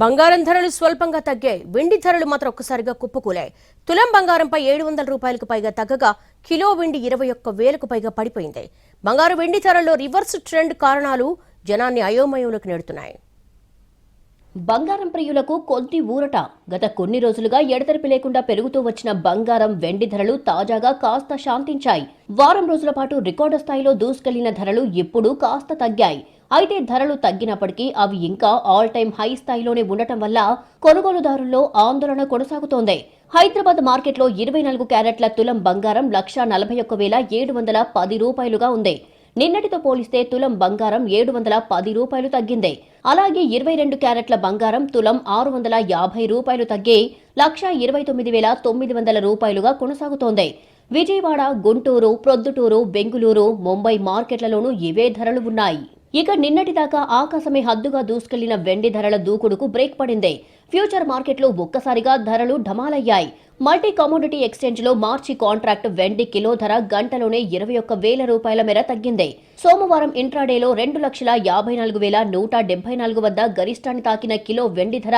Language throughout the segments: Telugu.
బంగారం ధరలు స్వల్పంగా తగ్గాయి. వెండి ధరలు మాత్రం ఒక్కసారిగా కుప్పకూలాయి. తులం బంగారంపై 700 రూపాయలకు పైగా తగ్గగా కిలో వెండి 21,000కు పైగా పడిపోయింది. బంగారు వెండి ధరల్లో రివర్స్ ట్రెండ్ కారణాలు జనాన్ని అయోమయంలోకి నెడుతున్నాయి. బంగారం ప్రియులకు కొద్ది ఊరట. గత కొన్ని రోజులుగా ఎడతెరిపి లేకుండా పెరుగుతూ వచ్చిన బంగారం వెండి ధరలు తాజాగా కాస్త శాంతించాయి. వారం రోజుల పాటు రికార్డు స్థాయిలో దూసుకెళ్లిన ధరలు ఇప్పుడు కాస్త తగ్గాయి. అయితే ధరలు తగ్గినప్పటికీ అవి ఇంకా ఆల్ టైమ్ హై స్థాయిలోనే ఉండటం వల్ల కొనుగోలుదారుల్లో ఆందోళన కొనసాగుతోంది. హైదరాబాద్ మార్కెట్లో 24 క్యారెట్ల తులం బంగారం 1,41,710 రూపాయలుగా ఉంది. నిన్నటితో పోలిస్తే తులం బంగారం 710 రూపాయలు తగ్గింది. అలాగే 22 క్యారెట్ల బంగారం తులం 650 రూపాయలు తగ్గి 1,29,900 రూపాయలుగా కొనసాగుతోంది. విజయవాడ, గుంటూరు, ప్రొద్దుటూరు, బెంగుళూరు, ముంబై మార్కెట్లలోనూ ఇవే ధరలు ఉన్నాయి. ఇక నిన్నటిదాకా ఆకాశమే హద్దుగా దూసుకెళ్లిన వెండి ధరల దూకుడుకు బ్రేక్ పడింది. ఫ్యూచర్ మార్కెట్లో ఒక్కసారిగా ధరలు ఢమాలయ్యాయి. మల్టీ కమోడిటీ ఎక్స్చేంజ్ లో మార్చి కాంట్రాక్ట్ వెండి కిలో ధర గంటలోనే 21,000 రూపాయల మేర తగ్గింది. సోమవారం ఇంట్రాడేలో 2,54,174 వద్ద గరిష్టాన్ని తాకిన కిలో వెండి ధర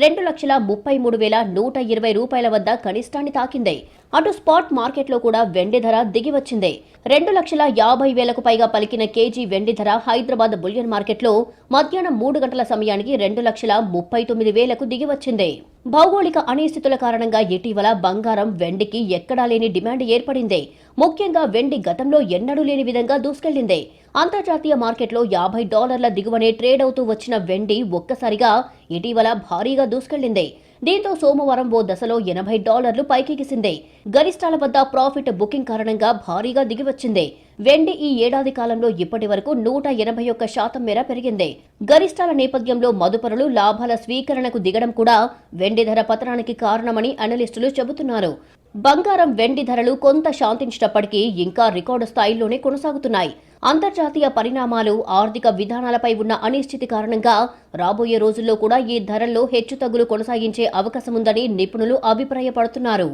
2,33,120 రూపాయల వద్ద కనిష్టాన్ని తాకింది. అటు స్పాట్ మార్కెట్లో కూడా వెండి ధర దిగివచ్చింది. 2,50,000కు పైగా పలికిన కేజీ వెండి ధర హైదరాబాద్ బులియన్ మార్కెట్లో మధ్యాహ్నం 3 గంటల సమయానికి 2,39,000కు దిగివచ్చింది. భౌగోళిక అనిశ్చితుల కారణంగా ఇటీవల బంగారం, వెండికి ఎక్కడా లేని డిమాండ్ ఏర్పడింది. ముఖ్యంగా వెండి గతంలో ఎన్నడూ లేని విధంగా దూసుకెళ్లింది. అంతర్జాతీయ మార్కెట్లో $50 దిగువనే ట్రేడ్ అవుతూ వచ్చిన వెండి ఒక్కసారిగా ఇటీవల భారీగా దూసుకెళ్లింది. దీంతో సోమవారం ఓ దశలో $80 పైకెగిసింది. గరిష్టాల వద్ద ప్రాఫిట్ బుకింగ్ కారణంగా భారీగా దిగివచ్చింది. వెండి ఈ ఏడాది కాలంలో ఇప్పటి వరకు 181% మేర పెరిగింది. గరిష్టాల నేపథ్యంలో మదుపరులు లాభాల స్వీకరణకు దిగడం కూడా వెండి ధర పతనానికి కారణమని అనలిస్టులు చెబుతున్నారు. బంగారం, వెండి ధరలు కొంత శాంతించినప్పటికీ ఇంకా రికార్డు స్థాయిలోనే కొనసాగుతున్నాయి. అంతర్జాతీయ పరిణామాలు, ఆర్థిక విధానాలపై ఉన్న అనిశ్చితి కారణంగా రాబోయే రోజుల్లో కూడా ఈ ధరల్లో హెచ్చుతగ్గులు కొనసాగించే అవకాశముందని నిపుణులు అభిప్రాయపడుతున్నారు.